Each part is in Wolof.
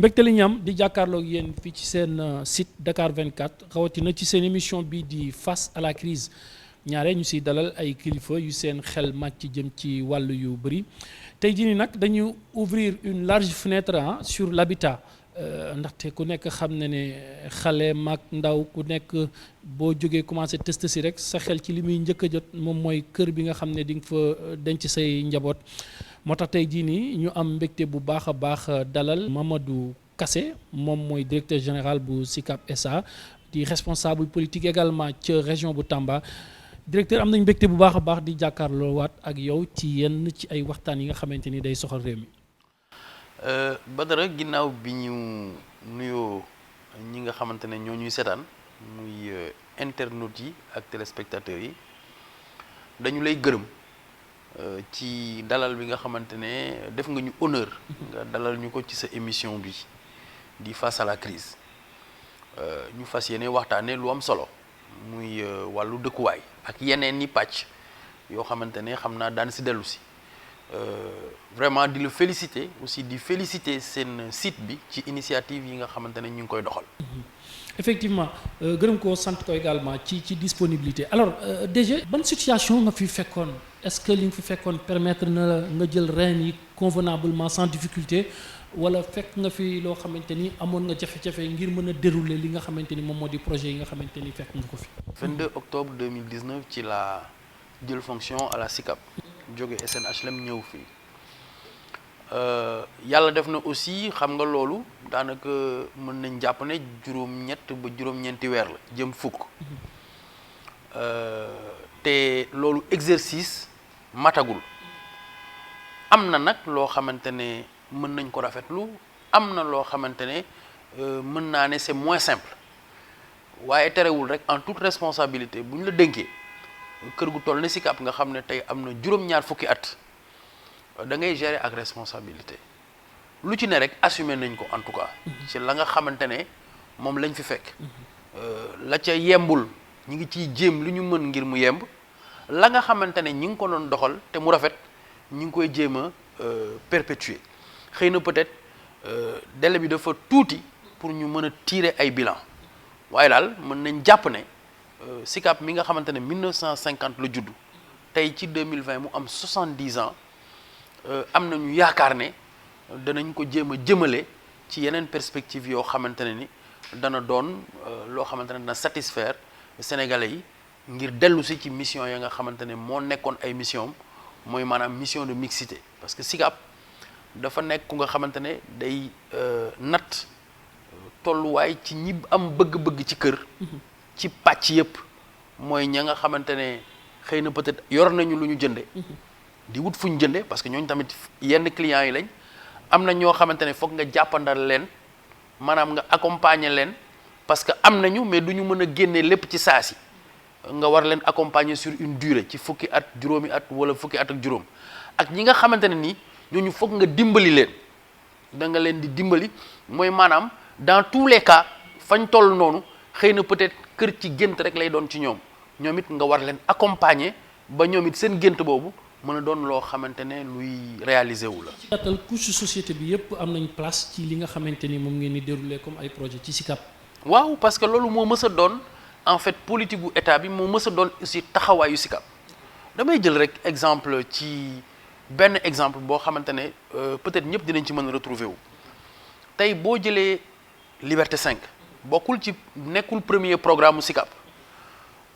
mbégte li ñu am di jàkkaarloog yéen fii ci seen site Dakar 24 rawatina ci seen émission bii di face à la crise ñaare ñu siy dalal ay kilifa yu seen xel màcc jëm ci wàllu yu bëri tey jii nii nag dañu ouvrir une large fenêtre sur l'habitat ndaxte ku nekk xam na ne xale mag ndaw ku nekk boo jógee commencé test si rek sa xel ci li muy njëkk a jot moom mooy kër bi nga xam ne di nga fa denc say njaboot. moo tax tey jii nii ñu am mbégte bu baax a baax dalal Mamadou Kassé moom mooy directeur général bu SICAP SA di responsable politique également ca région bu Tamba directeur am nañ mbégte bu baax a baax di jàkkaarloo waat ak yow ci yenn ci ay waxtaan yi nga xamante ni day soxal réew mi. Badara ginnaaw bi ñu nuyoo ñi nga xamante ne ñoo ñuy seetaan muy internautes yi ak téléspectateurs yi dañu lay gërëm. Ci dalal bi nga xamante ne def nga ñu honneur nga dalal ñu ko ci sa émission bi di face à la crise ñu fas yéene waxtaane lu am solo muy wàllu dëkkuwaay ak yeneen ni pàcc yoo xamante ne xam naa daan si dellu si vraiment di la féliciter aussi di féliciter seen site bi ci initiative yi nga xamante ne ñu ngi koy doxal. Effectivement gërëm ko sant ko également ci disponibilité alors déjà ban situation nga fi fekkoon est-ce que li nga fi fekkoon permettre na la nga jël reen yi convenablement sans difficulté wala fekk nga fi loo xamante ni amoon nga jafe-jafe ngir mën a dérouler li nga xamante ni moom moo di projet yi nga xamante ni fekk nga ko fi. 22 octobre 2019 ci la jël fonction à la SICAP jóge SNHLM ñëw fii yàlla def na aussi xam nga loolu daanaka mën nañ jàpp ne juróom-ñett ba juróom-ñeenti weer la jëm fukk te loolu exercice matagul am na nag loo xamante ne mën nañ ko rafetlu am na loo xamante ne mën naa ne c'est moins simple waaye terewul rek en toute responsabilité bu ñu la dénkee kër gu toll ne SICAP nga xam ne tey am na juróom-ñaar fukki at da ngay gérer ak responsabilité lu ci ne rek assumer nañ ko en tout cas ci la nga xamante ne moom lañ fi fekk la ca yembul ñi ngi ciy jéem lu ñu mën ngir mu yemb la nga xamante ne ñi ngi ko doon doxal te mu rafet ñi ngi koy jéem a perpétuer xëy na peut-être délai bi dafa tuuti pour ñu mën a tirer ay bilan waaye daal mën nañ jàpp ne SICAP mi nga xamante ne 1950 la juddu tey ci 2020 mu am 70 ans am nañu yaakaar ne danañ ko jéem a jëmale ci yeneen perspective yoo xamante ne ni dana doon loo xamante ne dana satisfaire sénégalais yi ngir dellu si ci mission ya nga xamante ne moo nekkoon ay mission mooy maanaam mission de mixité parce que SICAP dafa nekk ku nga xamante ne day natt tolluwaay ci ñi am bëgg-bëgg ci kër ci pàcc yëpp mooy ña nga xamante ne xëy na peut-être yor nañu lu ñu jënde di wut fu ñu jënde parce que ñooñu tamit yenn clients yi lañ am na ñoo xamante ne foog nga jàppandal leen maanaam nga accompagner leen parce que am nañu mais du ñu mën a génne lépp ci saa si nga war leen accompagner sur une durée ci fukki at juróomi at wala fukki at ak juróom ak ñi nga xamante ne nii ñooñu foog nga dimbali leen da nga leen di dimbali mooy maanaam dans tous les cas fañ toll noonu xëy na peut-être kër ci gént rek lay doon ci ñoom it nga war leen accompagner ba ñoom it seen gént boobu mën a doon loo xamante ne luy réaliser wu la. ci gàttal couche société bi yëpp am nañ place ci li nga xamante ni moom ngeen di dérouler comme ay projet ci SICAP. waaw parce que loolu moo mës a doon en fait politique gu état bi moo mës a doon aussi taxawaayu SICAP damay jël rek exemple ci benn exemple boo xamante ne peut-être ñëpp dinañ ci mën a retrouver wu tey boo jëlee Liberté 5 bokkul ci nekkul premier programme mu SICAP.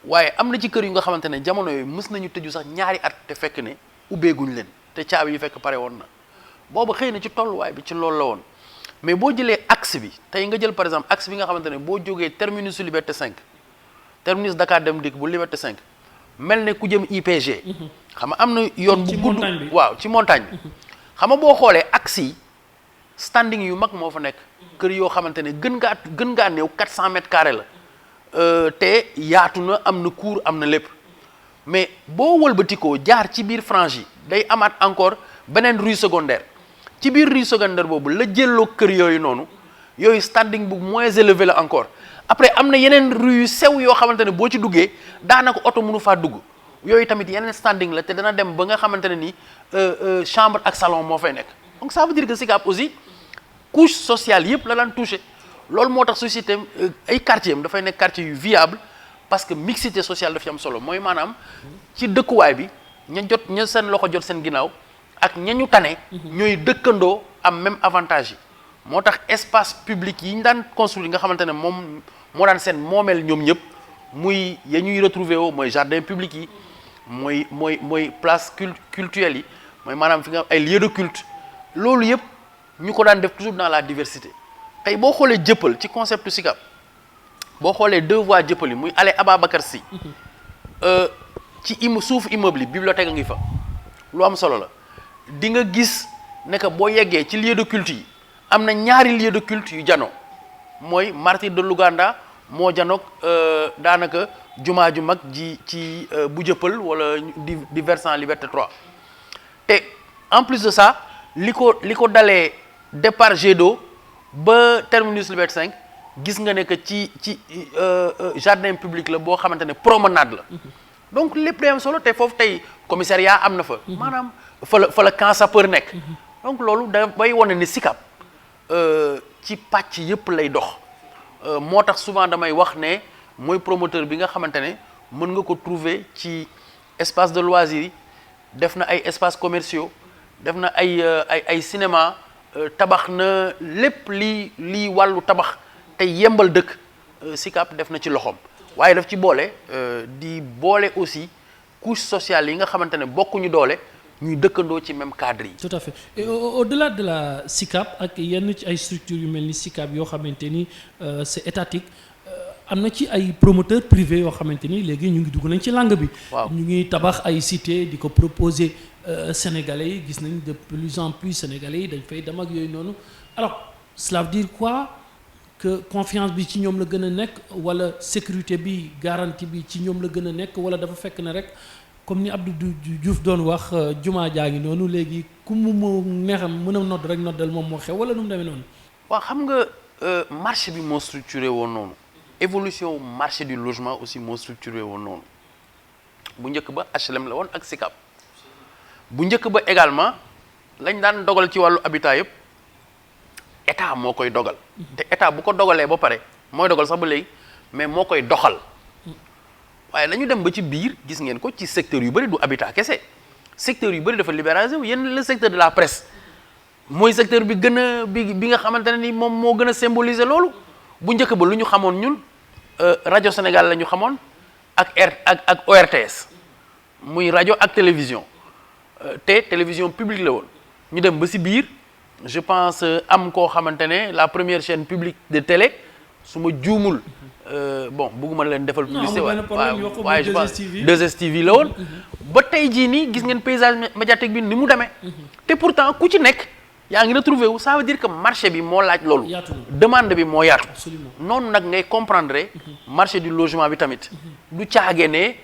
waaye am na ci kër yu nga xamante ne jamono yooyu mës nañu tëju sax ñaari at te fekk ne ubbeeguñ leen te caabi yi fekk pare woon na boobu xëy na ci tolluwaay bi ci loolu la woon mais boo jëlee axe bi tey nga jël par exemple axe bi nga xamante ne boo jógee terminus Liberté 5 terminus Dakar Dem Dikk bu Liberté 5 mel ne ku jëm IPG. xam nga am na yoon bu gudd waaw ci montagne bi xam nga boo xoolee axe yi standing yu mag moo fa nekk kër yoo xamante ne gën ngaa néew 400 mètres carrés la te yaatu na am na cour am na lépp mais boo wëlbatikoo jaar ci biir frange yi day amaat encore beneen rue secondaire ci biir rue secondaire boobu la jëlloo kër yooyu noonu yooyu standing bu moins élevé la encore après am na yeneen rue yu sew yoo xamante ne boo ci duggee daanaka oto mënu faa dugg yooyu tamit yeneen standing la te dana dem ba nga xamante ne ni chambre ak salon moo fay nekk donc ça veut dire que SICAP aussi couche sociale yëpp la daan touché loolu moo tax société ay quartier am dafay nekk quartier yu viable parce que mixité sociale daf ci am solo mooy maanaam ci dëkkuwaay bi ña seen loxo jot seen ginnaaw ak ña ñu tane ñooy dëkkandoo am même avantage yi moo tax espace public yi ñu daan construire nga xamante ne moom moo daan seen moomeel ñoom ñëpp muy ya ñuy retrouver woo mooy jardin public yi mooy place cultuelle yi mooy maanaam fi nga ay lieu de culte loolu yëpp ñu ko daan def toujours dans la diversité tey boo xoolee jëppal ci concept SICAP boo xoolee 2 voies jëppal yi muy allée Ababacar Sy ci suuf immeuble yi bibliothèque a ngi fa lu am solo la di nga gis ne que boo yeggee ci lieu de culte yi am na ñaari lieu de culte yu janoo mooy martyr de l'Ouganda moo janoog daanaka jumaa ju mag ji ci bu jëppal wala di versant Liberté 3 te en plus de ça li ko dalee départ Jet d'eau ba terminus Liberté 5 gis nga ne que ci jardin public la boo xamante ne promenade la donc lépp day am solo te foofu tey commissariat am na fa maanaam fa la camp sapeur nekk donc loolu da bay wane ne SICAP ci pàcc yëpp lay dox moo tax souvent damay wax ne mooy promoteur bi nga xamante ne mën nga ko trouver ci espace de loisirs yi def na ay espaces commerciaux def na ay cinéma tabax na lépp lii wàllu tabax tey yembal dëkk SICAP def na ci loxoom waaye daf ci boole di boole aussi couche sociale yi nga xamante ne bokkuñu doole ñuy dëkkandoo ci même cadre yi. tout à fait et au-delà de la SICAP ak yenn ci ay structures yu mel ni SICAP yoo xamante ni c'est étatique am na ci ay promoteurs privés yoo xamante ni léegi ñu ngi dugg nañ ci langue bi. waaw ñu ngi tabax ay cité di ko proposer Sénégalais yi gis nañ de plus en plus Sénégalais yi dañ fay dem ak yooyu noonu alors cela veut dire quoi que confiance bi ci ñoom la gën a nekk wala sécurité bi garantie bi ci ñoom la gën a nekk wala dafa fekk ne rek. comme ni Abdou Diouf doon wax jumaa jaa ngi noonu léegi ku mu neexam mën a nodd rek noddal moom moo xew wala nu mu demee noonu. waaw xam nga marché bi moo structuré woon noonu évolution marché du logement aussi moo structuré woon noonu bu njëkk ba HLM la woon ak SICAP bu njëkk ba également lañ daan dogal ci wàllu habitat yëpp état moo koy dogal. te état bu ko dogalee ba pare mooy dogal sax ba léegi mais moo koy doxal. waaye dañu dem ba ci biir gis ngeen ko ci secteur yu bëri du habitat kese secteur yu bëri dafa libéralisé wu yenn le secteur de la presse mooy secteur bi gën a bi nga xamante ne ni moom moo gën a symboliser loolu bu njëkk ba lu ñu xamoon ñun rajo Sénégal la ñu xamoon ak ORTS muy rajo ak télévision te télévision publique la woon ñu dem ba si biir je pense am koo xamante ne la première chaîne publique de télé su ma juumul bon bëgguma leen defal publicité waaye je pense 2STV la woon ba tey jii nii gis ngeen paysage médiatique bi ni mu demee te pourtant ku ci nekk yaa ngi retrouvé wu ça veut dire que marché bi moo laaj loolu demande bi moo yaatu noonu nag ngay comprendre marché du logement bi tamit du caagee ne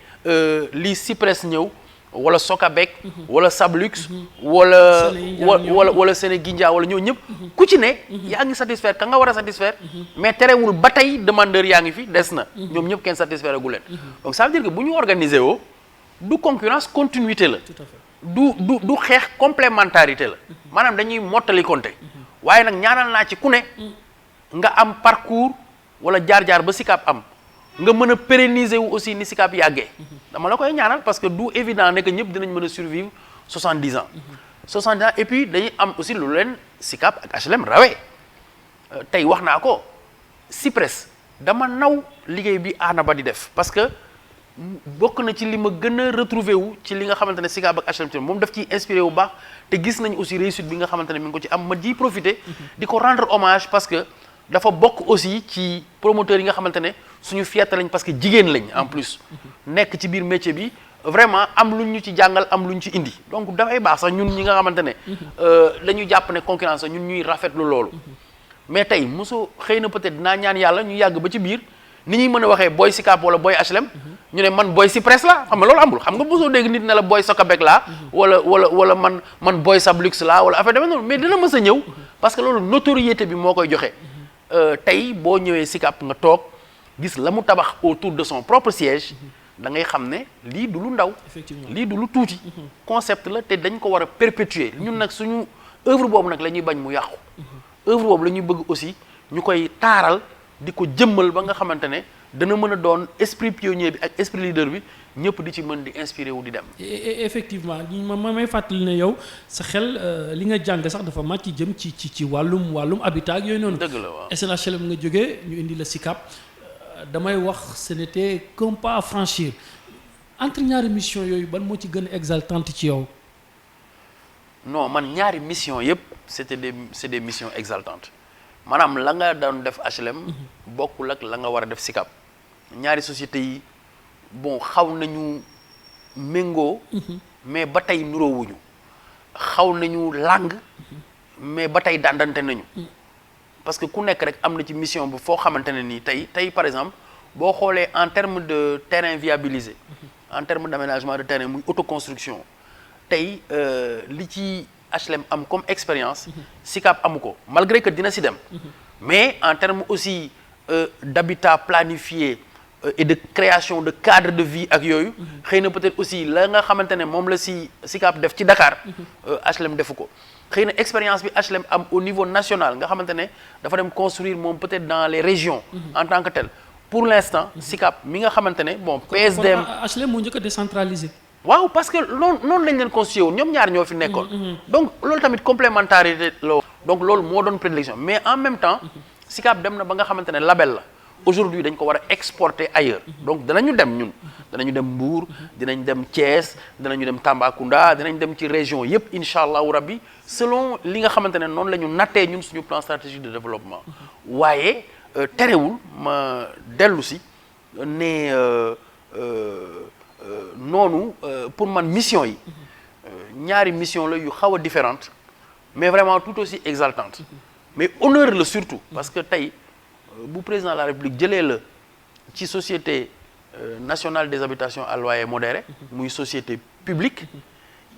lii Cypress ñëw wala Socabek wala Sablux wala Sénégindia wala ñoo ñëpp ku ci ne yaa ngi satisfaire ka nga war a satisfaire mais terewul ba tey demandeur yaa ngi fi des na ñoom ñëpp kenn satisfaire gu leen donc ça veut dire que bu ñu organiser woo du concurrence continuité la du xeex complémentarité la maanaam dañuy mottali compter waaye nag ñaanal naa ci ku ne nga am parcours wala jaar-jaar ba SICAP am nga mën a pérenniser wu aussi ni SICAP yàggee dama la koy ñaanal parce que du évident ne que ñëpp dinañ mën a survivre 70 ans 70 ans et puis dañuy am aussi lu leen SICAP ak HLM rawee tey wax naa ko Cypress dama naw liggéey bi aana ba di def parce que bokk na ci li ma gën a retrouver wu ci li nga xamante ne SICAP ak HLM moom daf ciy inspiré wu baax te gis nañ aussi réussite bi nga xamante ne mi ngi ko ci am ma ji profiter di ko rendre hommage parce que dafa bokk aussi ci promoteurs yi nga xamante ne suñu fierté lañ parce que jigéen lañ en plus nekk ci biir métier bi vraiment am luñ ñu ci jàngal am luñ ci indi donc dafay baax sax ñun ñi nga xamante ne dañu jàpp ne concurrence ñun ñuy rafetlu loolu mais tey mosoo xëy na peut-être dinaa ñaan yàlla ñu yàgg ba ci biir ni ñuy mën a waxee booy SICAP wala booy HLM ñu ne man booy Cypress la xam nga loolu amul xam nga mosoo dégg nit ne la booy Socabek laa wala man booy Sablux laa wala affaire demee noonu mais dina mës a ñëw parce que loolu notoriété bi moo koy joxe tey boo ñëwee SICAP nga toog gis la mu tabax autour de son propre siège da ngay xam ne lii du lu ndaw lii du lu tuuti concept la te dañ ko war a perpétuer ñun nag suñu œuvre boobu nag la ñuy bañ mu yàqu œuvre boobu la ñuy bëgg aussi ñu koy taaral di ko jëmmal ba nga xamante ne dana mën a doon esprit pionnier bi ak esprit leader bi ñëpp di ci mën di inspiré wu di dem. Effectivement ma may fàttali ne yow sa xel li nga jàng sax dafa màcc jëm ci wàllum habitat ak yooyu noonu. dëgg la waaw SNHLM nga jógee ñu indi la SICAP damay wax ce n'était qu'un pas à franchir entre ñaari mission yooyu ban moo ci gën a exaltante ci yow. non man ñaari mission yëpp c'est des missions exaltantes maanaam la nga doon def HLM. bokkul ak la nga war a def SICAP. ñaari sociétés yi bon xaw nañu méngoo. mais ba tey nuroowuñu xaw nañu làng. mais ba tey dandante nañu. parce que ku nekk rek am na ci mission bu foo xamante ne nii tey par exemple boo xoolee en terme de terrain viabilisé. en terme d'aménagement de terrain muy autoconstruction. tey li ci HLM am comme expérience SICAP amu ko malgré que dina si dem mais en terme aussi d'habitat planifié et de création de cadre de vie ak yooyu xëy na peut-être aussi la nga xamante ne moom la si SICAP def ci Dakar HLM defu ko xëy na expérience bi HLM am au niveau national nga xamante ne dafa dem construire moom peut-être dans les régions en tant que tel pour l'instant SICAP mi nga xamante ne bon PSDM HLM moo njëkk a décentralisé. waaw parce que noonu lañ leen constitué woon ñoom ñaar ñoo fi nekkoon. donc loolu tamit complémentarité la donc loolu moo doon prédilection mais en même temps SICAP dem na ba nga xamante ne label la aujourd'hui dañ ko war a exporter ailleurs donc danañu dem ñun danañu dem Mbour dinañ dem Thiès danañu dem Tambacounda dinañ dem ci région yépp incha allahu rabbi selon li nga xamante ne noonu la ñu nattee ñun suñu plan stratégique de développement waaye terewul ma dellu si ne noonu pour man mission yi ñaari mission la yu xaw a différente mais vraiment tout aussi exaltante mais honneur la surtout parce que tey bu président de la République jëlee la ci société nationale des habitations à loyer modéré muy société publique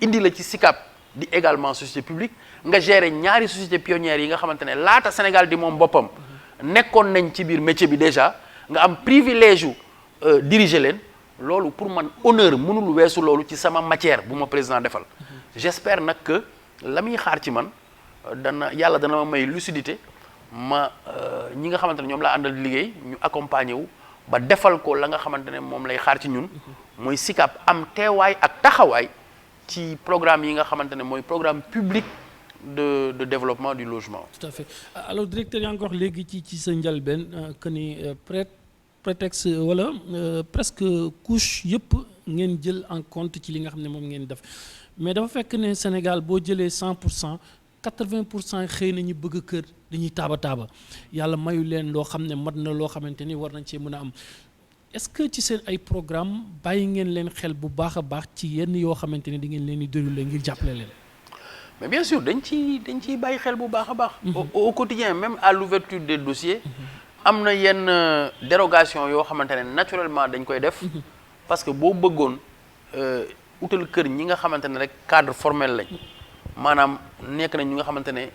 indi la ci SICAP di également société publique nga gérer ñaari société pionnières yi nga xamante ne laata Sénégal di moom boppam nekkoon nañ ci biir métier bi déjà nga am privilège yu diriger leen loolu pour man honneur mënul weesu loolu ci sama matière bu ma président defal j'espère nag que la muy xaar ci man yàlla dana ma may lucidité ma ñi nga xamante ne ñoom laa àndal liggéey ñu accompagner wu ba defal ko la nga xamante ne moom lay xaar ci ñun mooy SICAP am teewaay ak taxawaay ci programme yi nga xamante ne mooy programme public de développement du logement. Tout à fait alors directeur yaa ngi ko wax léegi ci sa njëlbeen que ni prétexte wala presque couche yëpp ngeen jël en compte ci li nga xam ne moom ngeen def mais dafa fekk ne Sénégal boo jëlee 100% 80% xëy na ñu bëgg kër dañuy taaba yàlla mayu leen loo xam ne mat na loo xamante ni war nañ cee mën a am est-ce que ci seen ay programme bàyyi ngeen leen xel bu baax a baax ci yenn yoo xamante ni di ngeen leen di dérouler ngir jàppale leen. mais bien sûr dañ ciy bàyyi xel bu baax a baax. au quotidien même à l'ouverture des dossiers. am na yenn dérogation yoo xamante ne naturellement dañ koy def parce que boo bëggoon utal kër ñi nga xamante ne rek cadre formel lañ maanaam nekk nañ ñi nga xamante ne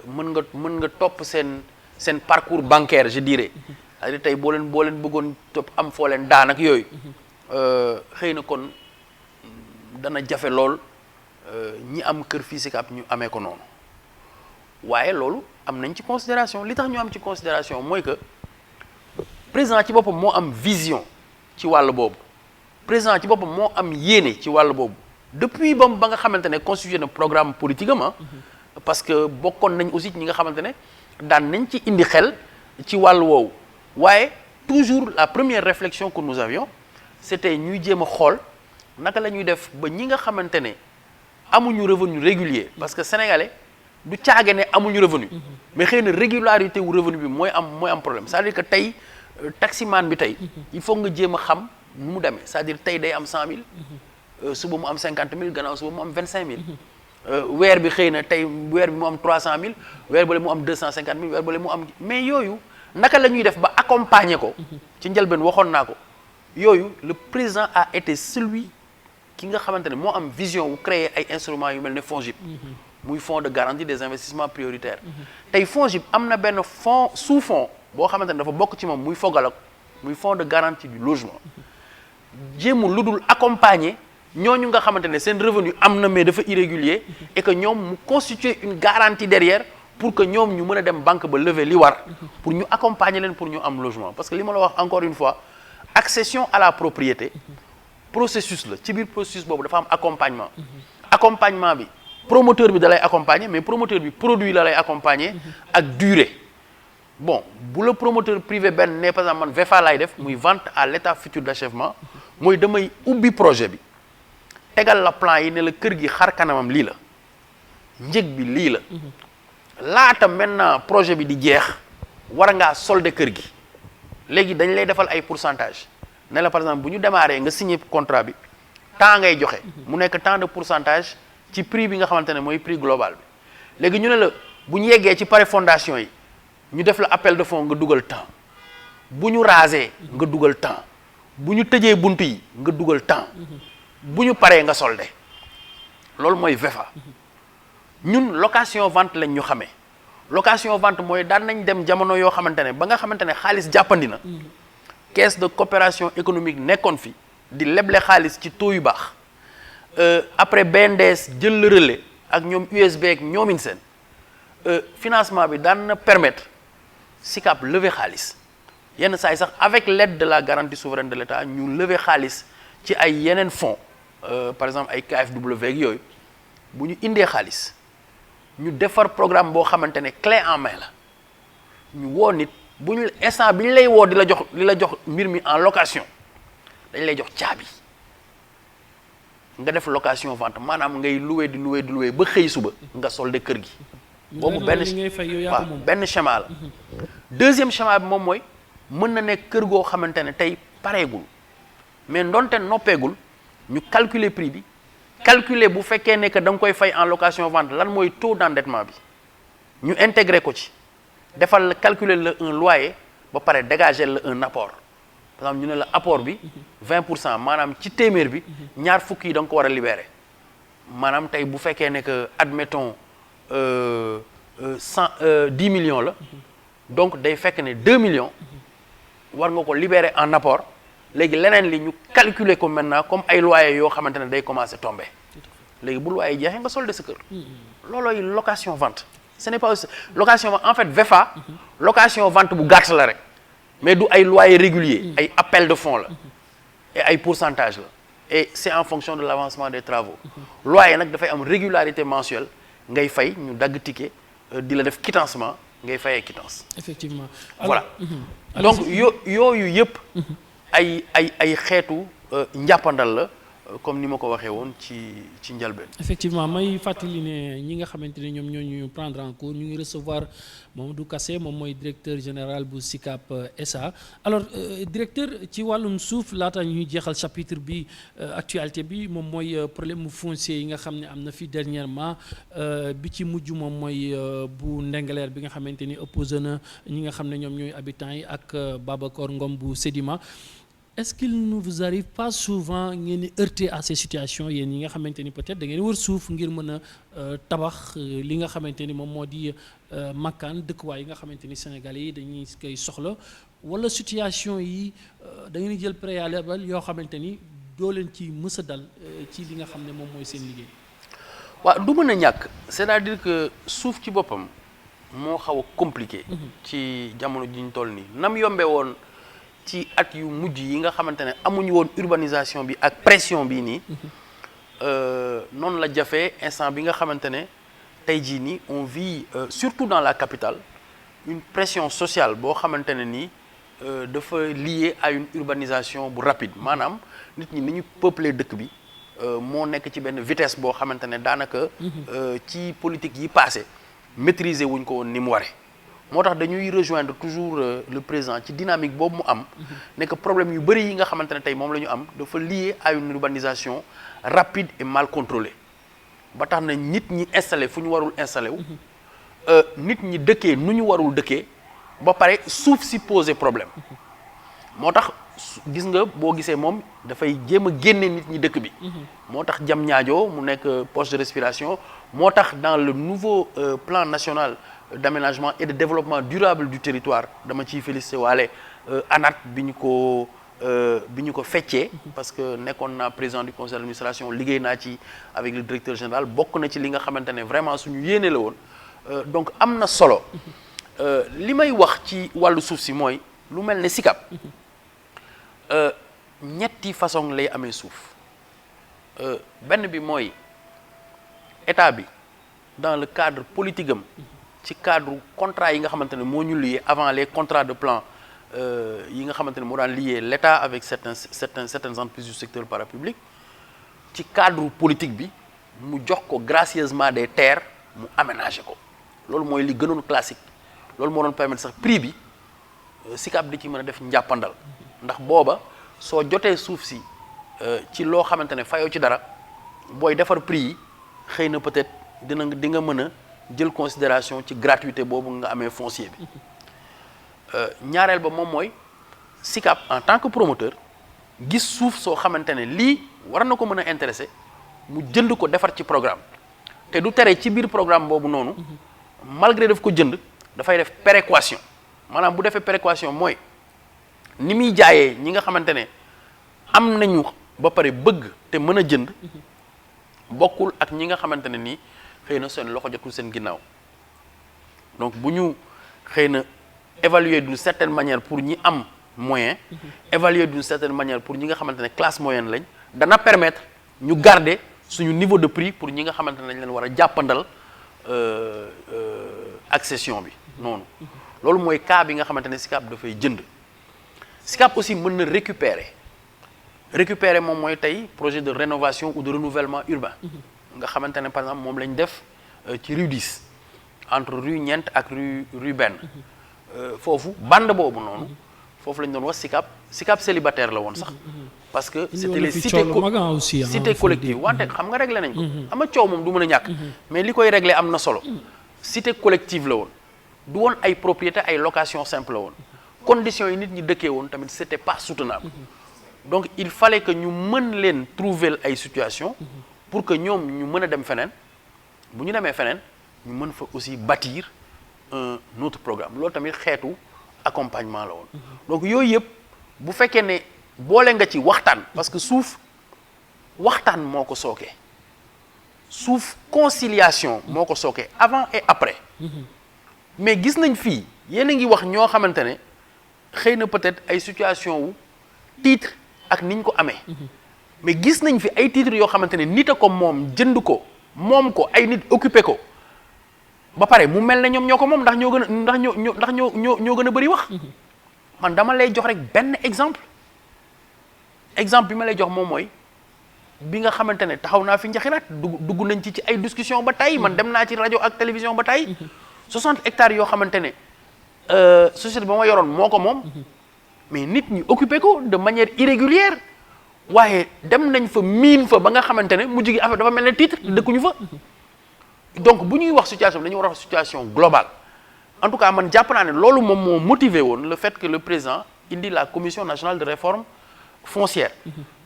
mën nga topp seen parcours bancaire je dirais c'est-à-dire tey boo leen bëggoon topp am foo leen daan ak yooyu xëy na kon dana jafe lool ñi am kër fii SICAP ñu amee ko noonu waaye loolu am nañ ci considération li tax ñu am ci considération mooy que président ci boppam moo am vision ci wàll boobu président ci boppam moo am yéene ci wàll boobu depuis ba nga xamante ne constitué na programme politique am parce que bokkoon nañ aussi ñi nga xamante ne daan nañ ci indi xel ci wàll woowu waaye toujours la première réflexion que nous avions c'était ñuy jéem a xool naka la ñuy def ba ñi nga xamante ne amuñu revenu régulier parce que sénégalais du caage ne amuñu revenu mais xëy na régularité wu revenu bi mooy am problème c'est-à-dire que tey taximan bi tey il faut nga jéem a xam nu mu demee c'est-à-dire tey day am 100 000 suba mu am 50 000 gannaaw suba mu am 25 000 weer bi xëy na tey weer bi mu am 300 000 weer bale mu am 250 000 weer bale mu am mais yooyu naka la ñuy def ba accompagner ko ci njëlbeen waxoon naa ko yooyu le président a été celui ki nga xamante ne moo am vision wu créer ay instruments yu mel ne FONGIP muy fonds de garantie des investissements prioritaires tey FONGIP am na benn fonds sous-fonds boo xamante ne dafa bokk ci moom muy FOGALOG muy fonds de garantie du logement jéemul lu dul accompagner ñooñu nga xamante ne seen revenu am na mais dafa irrégulier et que ñoom mu constituer une garantie derrière pour que ñoom ñu mën a dem banque ba lever li war pour ñu accompagner leen pour ñu am logement parce que li ma la wax encore une fois accession à la propriété processus la ci biir processus boobu dafa am accompagnement bi promoteur bi da lay accompagner mais promoteur bi produit la lay accompagner ak durée bon bu la promoteur privé benn ne par exemple man VFA lay def muy vente à l'état futur d'achèvement mooy damay ubbi projet bi tegal la plan yi ne la kër gi xar kanamam lii la njëg bi lii la laata maintenant projet bi di jeex war ngaa solde kër gi léegi dañ lay defal ay pourcentage ne la par exemple bu ñu démarré nga signé contrat bi temps ngay joxe mu nekk tant de pourcentage ci prix bi nga xamante ne mooy prix global bi léegi ñu ne la bu ñu yeggee ci pare fondation yi ñu def la appel de fonds nga dugal temps bu ñu raser nga dugal temps bu ñu tëjee bunt yi nga dugal temps bu ñu paree nga soldé loolu mooy VFA ñun location vente lañ ñu xamee location vente mooy daan nañ dem jamono yoo xamante ne ba nga xamante ne xaalis jàppandi na caisse de coopération économique nekkoon fi di leble xaalis ci taux yu baax après BNDES jël le relais ak ñoom USB ak ñoomin seen financement bi daan na permettre SICAP lever xaalis yenn saa yi sax avec l'aide de la garantie souveraine de l'État ñu lever xaalis ci ay yeneen fonds par exemple ay KfW ak yooyu bu ñu indee xaalis ñu defar programme boo xamante ne clé en main la ñu woo nit bu ñu instant bi ñu lay woo di la jox mbir mi en location dañ lay jox caabi nga def location vente maanaam ngay louer ba xëy suba nga solde kër gi. boobu benn schéma la. deuxième schéma bi moom mooy mën na nekk kër goo xamante ne tey pareegul mais ndonte noppeegul ñu calculer prix bi. calculer bu fekkee ne que da nga koy fay en location vente lan mooy taux d'endettement bi ñu intégrer ko ci defal la calculer la un loyer ba pare dégager la un apport par exemple ñu ne la apport bi 20% maanaam ci téeméer bi ñaar fukk yi da nga ko war a libérer maanaam tey bu fekkee ne que admettons 10 millions la donc day fekk ne 2 millions war nga ko libérer en apport. léegi leneen li ñu calculer ko maintenant comme ay loyer yoo xamante ne day commencer tomber léegi bu loyer jeexee nga solde sa kër. loolooy location vente ce n'est pas aussi location en fait VFA location vente bu gàtt la rek mais du ay loyer régulier ay appel de fonds la et ay pourcentage la et c'est en fonction de l'avancement des travaux loyer nag dafay am régularité mensuelle ngay fay ñu dagg ticket di la def quittancement ngay fayee quittance. effectivement voilà donc yooyu yëpp. ay xeetu njàppandal la comme ni ma ko waxee woon ci njëlbeen. effectivement may fàttali ne ñi nga xamante ne ñoom ñoo ñu prendre en cours ñu ngi recevoir Mamadou Kassé moom mooy directeur général bu SICAP SA alors directeur ci wàllum suuf laata ñuy jeexal chapitre bi actualité bi moom mooy problème mu foncier yi nga xam ne am na fi dernièrement bi ci mujj moom mooy bu Ndingler bi nga xamante ni opposé na ñi nga xam ne ñoom ñooy habitants yi ak Babacar Ngom bu Sedima. Est-ce qu'il ne vous arrive pas souvent ngeen di heurter à ces situations yéen ñi nga xamante ni peut-être da ngeen wër suuf ngir mën a tabax li nga xamante ni moom moo di makkaan dëkkuwaay yi nga xamante ni Sénégalais yi dañuy koy soxla wala situation yi da ngeen di jël préalable yoo xamante ni doo leen ci mës a dal ci li nga xam ne moom mooy seen liggéey. waaw du mën a ñàkk c'est-à-dire que suuf ci boppam moo xaw a compliqué. ci jamono ji ñu toll nii nam yombee woon. ci at yu mujj yi nga xamante ne amuñu woon urbanisation bi ak pression bii nii noonu la jafee instant bi nga xamante ne tey jii nii on vit surtout dans la capitale une pression sociale boo xamante ne nii dafa lié à une urbanisation bu rapide maanaam nit ñi ni ñu peupler dëkk bi moo nekk ci benn vitesse boo xamante ne daanaka ci politique yi passé maîtriser wuñ ko woon ni mu waree. moo tax dañuy rejoindre toujours le président ci dynamique boobu mu am nekk problème yu bëri yi nga xamante ne tey moom la ñu am dafa lié à une urbanisation rapide et mal contrôlée ba tax na nit ñi installé fu ñu warul installé wu nit ñi dëkkee nu ñu warul dëkkee ba pare suuf si poser problème moo tax gis nga boo gisee moom dafay jéem a génne nit ñi dëkk bi moo tax jam ñaajoo mu nekk poche de respiration moo tax dans le nouveau plan national d'aménagement et de développement durable du territoire dama ciy félicité waale ANAT bi ñu ko feccee parce que nekkoon naa président du conseil d'administration liggéey naa ci avec le directeur général bokk na ci li nga xamante ne vraiment suñu yéene la woon donc am na solo li may wax ci wàllu suuf si mooy lu mel ne SICAP ñetti façon lay amee suuf benn bi mooy état bi dans le cadre politique am ci cadre contrat yi nga xamante ne moo ñu lié avant les contrats de plan yi nga xamante ne moo daan lié l'État avec certaines entreprises du secteur parapublic ci cadre politique bi mu jox ko gracieusement des terres mu aménager ko loolu mooy li gënoon classique loolu moo doon permettre sax prix bi SICAP di ci mën a def njàppandal ndax booba soo jotee suuf si ci loo xamante ne fayoo ci dara booy defar prix yi xëy na peut-être di nga mën a jël considération ci gratuité boobu nga amee foncier bi ñaareel ba moom mooy SICAP en tant que promoteur gis suuf soo xamante ne lii war na ko mën a intéresser mu jënd ko defar ci programme te du tere ci biir programme boobu noonu malgré daf ko jënd dafay def péréquation maanaam bu defee péréquation mooy ni muy jaayee ñi nga xamante ne am nañu ba pare bëgg te mën a jënd bokkul ak ñi nga xamante ne nii xëy na seen loxo jotul seen ginnaaw donc bu ñu xëy na évaluer d'une certaine manière pour ñi am moyen évaluer d'une certaine manière pour ñi nga xamante ne classe moyenne lañ dana permettre ñu garder suñu niveau de prix pour ñi nga xamante ne dañ leen war a jàppandal accession bi noonu loolu mooy cas bi nga xamante ne SICAP dafay jënd SICAP aussi mën na récupérer moom mooy tey projet de rénovation ou de renouvellement urbain nga xamante ne par exemple moom lañ def ci rue 10 entre rue Ñeent ak rue Benn foofu bande boobu noonu foofu lañ doon wax SICAP célibataire la woon sax parce que c'était les cités collectives wante xam nga réglé nañ ko ama coow moom du mën a ñàkk mais li koy réglé am na solo cité collective la woon du woon ay propriété ay location simple la woon conditions yi nit ñi dëkkee woon tamit c'était pas soutenable donc il fallait que ñu mën leen trouver ay situation pour que ñoom ñu mën a dem feneen bu ñu demee feneen ñu mën fa aussi bâtir un autre programme loolu tamit xeetu accompagnement la woon donc yooyu yëpp bu fekkee ne boole nga ci waxtaan parce que suuf waxtaan moo ko sookee suuf conciliation moo ko sookee avant et après mais gis nañ fii yéen a ngi wax ñoo xamante ne xëy na peut-être ay situation wu titre ak niñ ko amee mais gis nañ fi ay titres yoo xamante ne nit a ko moom jënd ko moom ko ay nit occupé ko ba pare mu mel ne ñoom ñoo ko moom ndax ñoo gën a bëri wax man dama lay jox rek benn exemple bi ma lay jox moom mooy bi nga xamante ne taxaw naa fi njaxiraat dugg nañ ci ay discussion ba tey man dem naa ci rajo ak télévision ba tey 60 hectares yoo xamante ne société ba ma yoroon moo ko moom mais nit ñi occupé ko de manière irrégulière waaye dem nañ fa miin fa ba nga xamante ne mujj gi affaire dafa mel ne titre dëkkuñu fa donc bu ñuy wax situation dañu war a wax situation globale en tout cas man jàpp naa ne loolu moom moo motivé woon le fait que le président indi la commission nationale de réforme foncière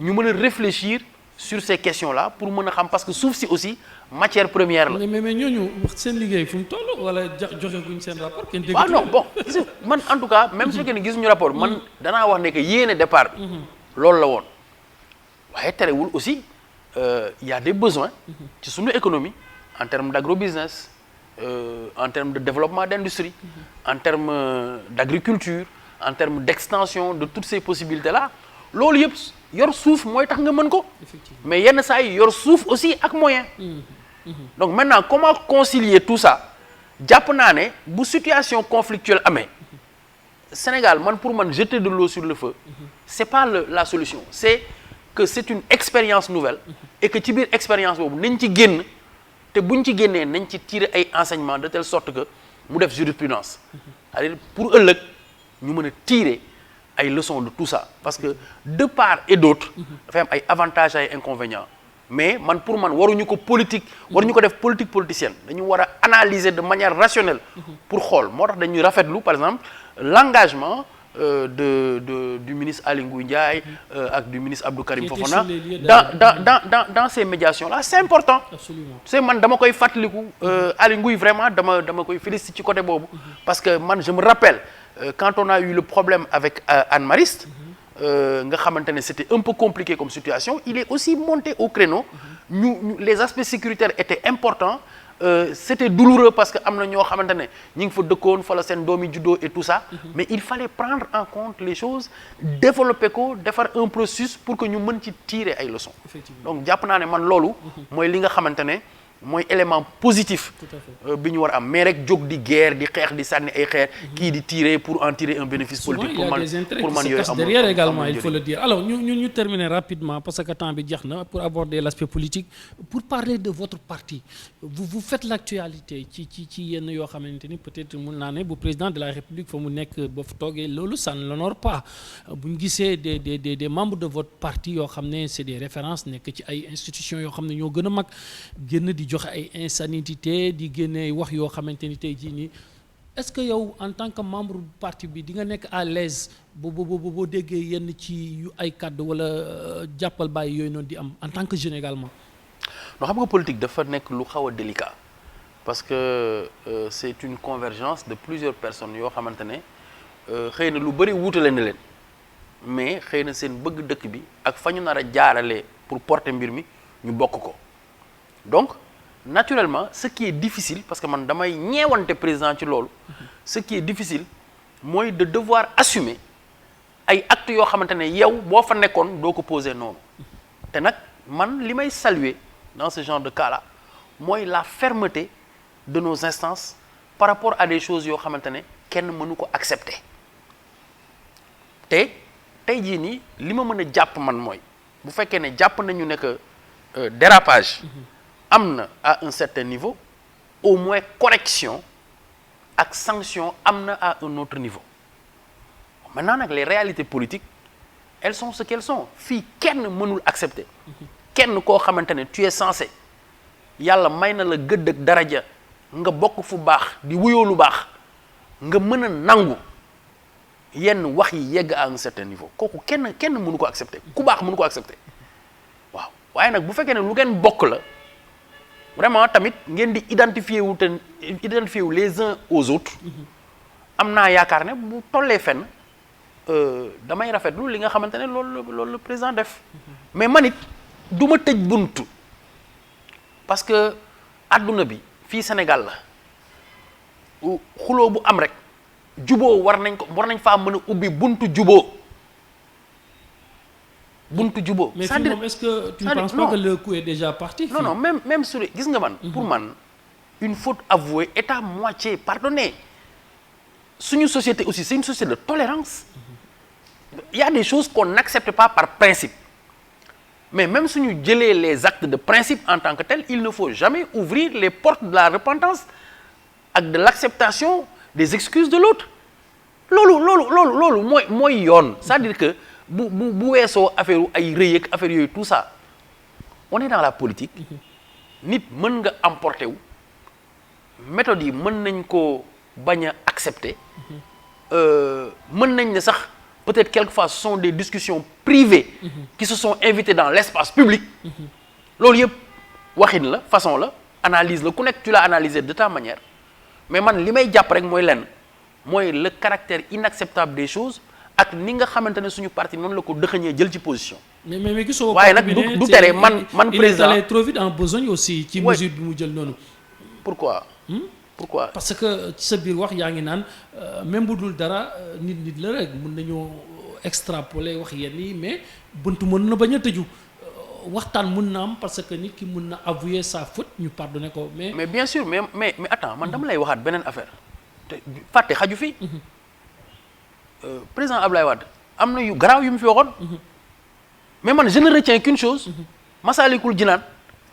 ñu mën a réfléchir sur ces questions-là pour mën a xam parce que suuf si aussi matière première la. mais ñooñu seen liggéey fu mu toll wala joxe guñ seen rapport. kenn dégg non bon man en tout cas même su fekkee ne gisuñu rapport man danaa wax ne que yéene départ bi. loolu la woon waaye terewul aussi y a des besoins ci suñu économie en termes d'agrobusiness en termes de développement d'industrie en termes d'agriculture en termes d'extension de toutes ces possibilités-là loolu yëpp yor suuf mooy tax nga mën ko mais yenn saa yi yor suuf aussi ak moyen donc maintenant comment concilier tout ça jàpp naa ne bu situation conflictuelle amee Sénégal man pour man jeter de l'eau sur le feu c'est pas la solution c'est que c'est une expérience nouvelle et que ci biir expérience boobu nañ ci génn te buñ ci génnee nañ ci tirer ay enseignements de telle sorte que mu def jurisprudence c'est-à-dire pour ëllëg ñu mën a tirer ay leçons de tout ça parce que de part et d'autre dafay am ay avantages ay inconvénients mais man pour man waruñu ko politique waruñu ko def politique politicienne dañu war a analyser de manière rationnelle pour xool moo tax dañuy rafetlu par exemple l'engagement du ministre Aly Ngouille Ndiaye ak du ministre Abdou Karim Fofana dans ces médiations-là c'est important. Absolument. c'est man dama koy fàttaliku Aly Ngouille vraiment dama koy féliciter ci côté boobu parce que man je me rappelle quand on a eu le problème avec Anne Mariste nga xamante ne c'était un peu compliqué comme situation il est aussi monté au créneau les aspects sécuritaires étaient importants c'était douloureux parce que am na ñoo xamante ne ñi ngi fa dëkkoon fa la seen doom yi juddoo et tout ça. Mais il fallait prendre en compte les choses développer ko defar un processus pour que ñu mën ci tirer ay leçons. Donc jàpp naa ne man loolu. mooy li nga xamante ne mooy élément positif. bi ñu war a am mais rek jóg di guerre di xeex di sànni ay xeer. kii di tirer pour en tirer un bénéfice politique. pour man yooyu amul derrière également il faut le dire. Alors ñu terminer rapidement parce que temps bi jeex na pour aborder l'aspect politique pour parler de votre parti vous faites l'actualité ci yenn yoo xamante ni peut-être mun naa ne bu président de la République fa mu nekk ba fa toogee loolu ça ne l'honore pas bu ñu gisee des membres de votre parti yoo xam ne c'est des références nekk ci ay institutions yoo xam ne ñoo gën a mag génn di joxe ay insanité di génne wax yoo xamante ni tey jii nii est-ce que yow en tant que membre du parti bi di nga nekk à l'aise boo déggee yenn ci yu ay kàddu wala jàppal bàyyi yooyu noonu di am en tant que jeune également. non xam nga politique dafa nekk lu xaw a délicat parce que c'est une convergence de plusieurs personnes yoo xamante ne xëy na lu bëri wuutale na leen mais xëy na seen bëgg dëkk bi ak fa ñu nar a jaarale pour porter mbir mi ñu bokk ko donc naturellement ce qui est difficile parce que man damay ñeewante président ci loolu ce qui est difficile mooy de devoir assumer ay actes yoo xamante ne yow boo fa nekkoon doo ko poser noonu te nag man li may saluer dans ce genre de cas-là mooy la fermeté de nos instances par rapport à des choses yoo xamante ne kenn mënu ko accepter te tey jii nii li ma mën a jàpp man mooy bu fekkee ne jàpp nañu ne que dérapage am na à un certain niveau au moins correction ak sanction am na à un autre niveau maintenant nag les réalités politiques elles sont ce qu'elles sont fii kenn mënul accepter kenn koo xamante ne tu es censé yàlla may na la gëdd ak daraja nga bokk fu baax di wuyoo lu baax nga mën a nangu yenn wax yi yegg à un certain niveau kooku kenn mënu ko accepter ku baax mënu ko accepter waaw waaye nag bu fekkee ne lu ngeen bokk la vraiment tamit ngeen di identifier wu les uns aux autres am naa yaakaar ne bu tollee fenn damay rafetlu li nga xamante ne loolu le président def mais man it du ma tëj buntu parce que adduna bi fii Sénégal la xuloo bu am rek juboo war nañ faa mën a ubbi buntu juboo mais fii moom est-ce que tu ne penses pas que le coup est déjà parti? non même sur gis nga man pour man une faute avouée est à moitié pardonnée suñu société aussi c'est une société de tolérance il y a des choses qu'on n'accepte pas par principe mais même suñu jëlee les actes de principe en tant que tel il ne faut jamais ouvrir les portes de la repentance ak de l'acceptation des excuses de l'autre loolu mooy yoon c'est-à-dire que bu weesoo affaire ay rëy ak affaire yooyu tout ça on est dans la politique nit mën nga emporter wu méthode yi mën nañ ko bañ a accepter mën nañ ne sax peut-être quelquefois ce sont des discussions privées qui se sont invitées dans l'espace public loolu yëpp waxin la façon la analyse la ku nekk tu l'as analysé de ta manière mais man li may jàpp rek mooy le caractère inacceptable des choses ak ni nga xamante ne suñu parti noonu la ko dëxëñee jël ci position. mais gisoo waaye nag du tere man président il est allé trop vite en besogne aussi. ci mesure bi mu jël noonu. pourquoi. parce que ci sa biir wax yaa ngi naan même bu dul dara nit la rek mën nañoo extrapoler wax yenn yi mais buntu mën na bañ a tëju waxtaan mën na am parce que nit ki mën na avouer sa faute ñu pardonner ko mais bien sûr mais attends man dama lay waxaat beneen affaire te fàtte xaju fi. président Ablaye Wade am na yu garaaw yu mu fi waxoon mais man je ne retiens qu'une chose Massalikul Jinaan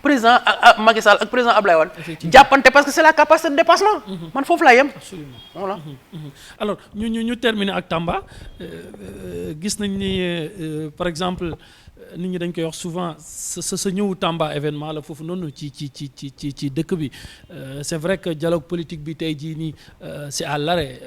président Macky Sall ak président Ablaye Wade jàppante parce que c'est la capacité de dépassement man foofu laa yem absolument voilà alors ñu terminer ak Tamba gis nañ ni par exemple nit ñi dañ koy wax souvent sa ñëwu Tamba événement la foofu noonu ci dëkk bi c'est vrai que dialogue politique bi tey jii nii c'est à l'arrêt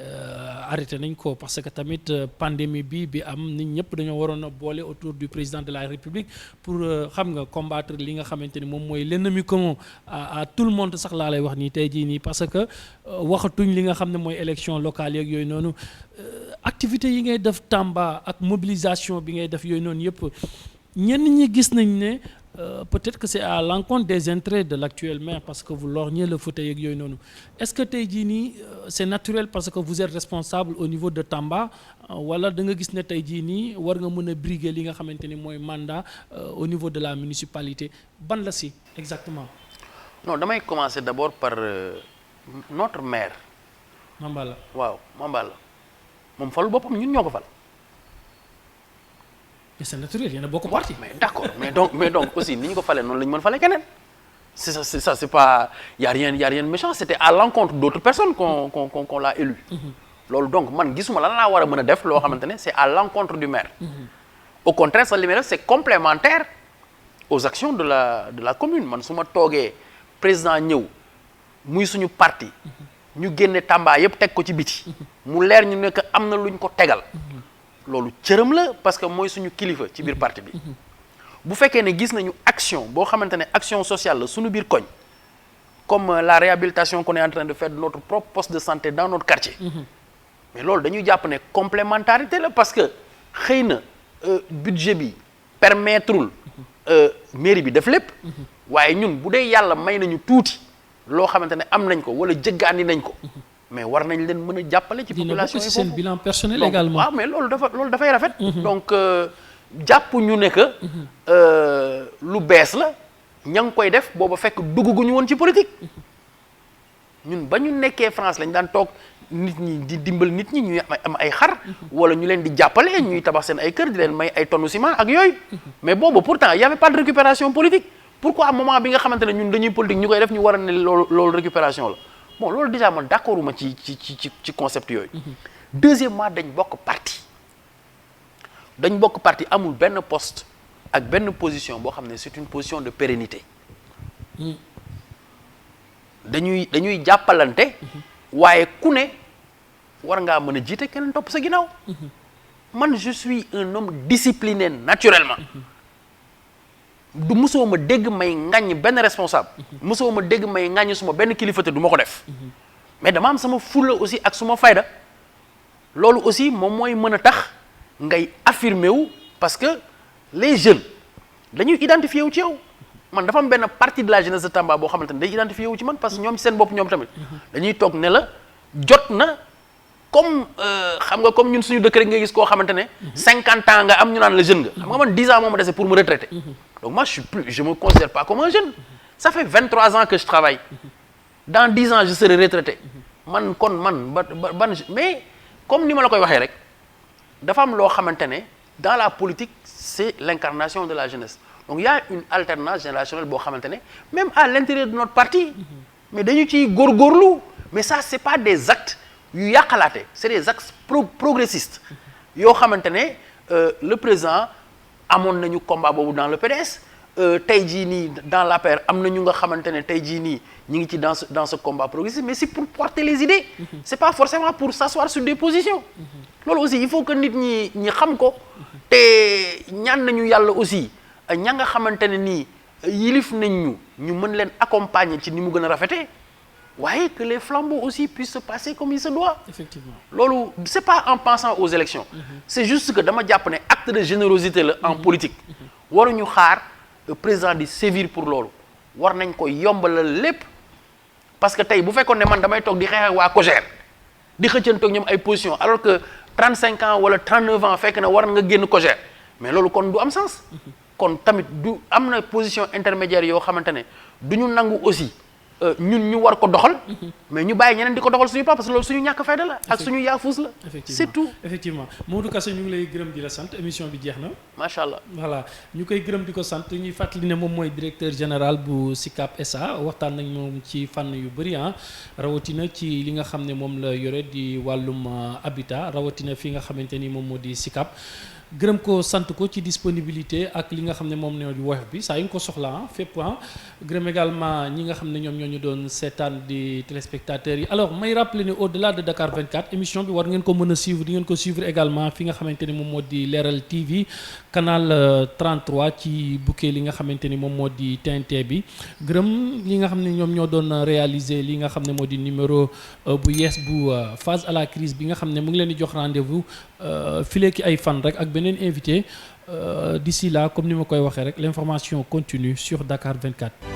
arrêté nañ ko parce que tamit pandémie bi am nit ñëpp dañoo waroon a boole autour du président de la République pour xam nga combattre li nga xamante ni moom mooy l'ennemi commun à tout le monde sax laa lay wax nii tey jii nii parce que waxatuñ li nga xam ne mooy élection locale yeeg yooyu noonu activités yi ngay def Tamba ak mobilisation bi ngay def yooyu noonu yëpp ñenn ñi gis nañ ne peut-être que c'est à l'encontre des intérêts de l'actuel maire parce que vous lorgnez le fauteuil ak yooyu noonu est-ce que tey jii nii c'est naturel parce que vous êtes responsable au niveau de Tamba wala da nga gis ne tey jii nii war nga mën a briguer li nga xamante ni mooy mandat au niveau de la municipalité ban la si exactement. non damay commencer d'abord par notre maire. Mambala waaw Mambala moom falu boppam ñun ñoo ko fal. mais c'est naturel yéen a bokk parti. mais d'accord mais donc aussi ni ñu ko falee noonu la ñu mën falee keneen c'est ça c'est pas y a rien de méchant c'était à l'encontre d'autres personnes qu'on l'a élu. loolu donc man gisuma lan laa war a mën a def loo xamante ne c'est à l'encontre du maire. au contraire sax li may def c'est complémentaire aux actions de la commune man su ma toogee président ñëw muy suñu parti. ñu génne Tamba yëpp teg ko ci biti. mu leer ñu ne que am na luñ ko tegal. loolu cëram la parce que mooy suñu kilifa ci biir parti bi bu fekkee ne gis nañu action boo xamante ne action sociale la suñu biir koñ comme la réhabilitation qu'on est en train de faire de notre propre poste de santé dans notre quartier mais loolu dañuy jàpp ne complémentarité la parce que xëy na budget bi permettrul mairie bi def lépp waaye ñun bu dee yàlla may nañu tuuti loo xamante ne am nañ ko wala jëggaani nañ ko mais war nañ leen mën a jàppale ci population yi foofu seen bilan personnel donc, également waaw mais loolu dafay rafet donc jàpp ñu ne que lu bees la ña ngi koy def booba fekk dugguñu woon ci politique ñun ba ñu nekkee France lañ daan toog nit ñi di dimbal nit ñi ñuy am ay xar wala ñu leen di jàppale ñuy tabax seen ay kër di leen may ay tonnes ciment ak yooyu mais boobu pourtant y avait pas de récupération politique pourquoi moment bi nga xamante ne ñun dañuy politique ñu koy def ñu war a ne loolu récupération la bon loolu déjà man d'accord uma ci concept yooyu deuxièmement dañ bokk parti amul benn poste ak benn position boo xam ne c'est une position de pérennité dañuy jàppalante waaye ku ne war ngaa mën a jiite keneen topp sa ginnaaw man je suis un homme discipliné naturellement du mosoo ma dégg may ŋaññ benn responsable mosoo ma dégg may ŋaññ suma benn kilifa te du ma ko def mais dama am sama fulla aussi ak suma fayda loolu aussi moom mooy mën a tax ngay affirmer wu parce que les jeunes dañuy identifier wu ci yow man dafa am benn partie de la jeunesse de Tamba boo xamante ne day identifier wu ci man parce que ñoom ci seen bopp ñoom tamit dañuy toog ne la jot na comme xam nga comme ñun suñu dëkk rek nga gis koo xamante ne 50 ans nga am ñu naan la jeune nga xam nga man 10 ans moo ma dese pour me retraiter donc moi je me considère pas comme un jeune ça fait 23 ans que je travaille dans 10 ans je serai retraité man mais comme ni ma la koy waxee rek dafa am loo xamante ne dans la politique c'est l'incarnation de la jeunesse donc il y a une alternance générationnelle boo xamante ne même à l'intérieur de notre parti mais dañu ciy góorgóorlu mais ça c'est pas des actes yu yàqalaate c'est des actes progressistes yoo xamante ne le président amoon nañu combat boobu dans le PDS tey jii nii dans l'APR am na ñu nga xamante ne tey jii nii ñu ngi ci dans ce combat progressiste mais c'est pour porter les idées c'est pas forcément pour s'asseoir sur des positions loolu aussi il faut que nit ñi xam ko te ñaan nañu yàlla aussi ña nga xamante ne nii yilif nañ ñu mën leen accompagner ci ni mu gën a rafetee waaye que les flambeaux aussi puissent se passer comme il se doit. Effectivement. loolu c'est pas en pensant aux élections c'est juste que dama jàpp ne acte de générosité la en politique waruñu xaar président di sévir pour loolu war nañ ko yombalal lépp parce que tey bu fekkoon ne man damay toog di xeex ak waa COJER di xëccantoog ñoom ay position alors que 35 ans wala 39 ans fekk na war nga génn COJER mais loolu kon du am sens kon tamit du am na position intermédiaire yoo xamante ne du ñu nangu aussi ñun ñu war ko doxal mais ñu bàyyi ñeneen di ko doxal suñu pas parce que loolu suñu ñàkk fayda la ak suñu yaafuus la c'est tout effectivement Modou Kassé ñu ngi lay gërëm di la sant émission bi jeex na macha allah voilà ñu koy gërëm di ko sant ñuy fàttali ne moom mooy directeur général bu SICAP SA waxtaan nañ moom ci fànn yu bëri rawatina ci li nga xam ne moom la yore di wàllum habitat rawatina fi nga xamante ni moom moo di SICAP gërëm ko sant ko ci disponibilité ak li nga xam ne moom ne di woyof bi saa yu nga ko soxla fépp gërëm également ñi nga xam ne ñoom ñoo ñu doon seetaan di téléspectateurs yi alors may rappeler ne au-delà de Dakar 24 émission bi war ngeen ko mën a suivre di ngeen ko suivre également fi nga xamante ni moom moo di Leral TV canal 33 ci bouquet li nga xamante ni moom moo di TNT bi gërëm li nga xam ne ñoom ñoo doon réaliser li nga xam ne moo di numéro bu yees bu face à la crise bi nga xam ne mu ngi leen di jox rendez-vous fileeki ay fan rek ak beneen invité d'ici là comme ni ma koy waxee rek l'information continue sur Dakar 24.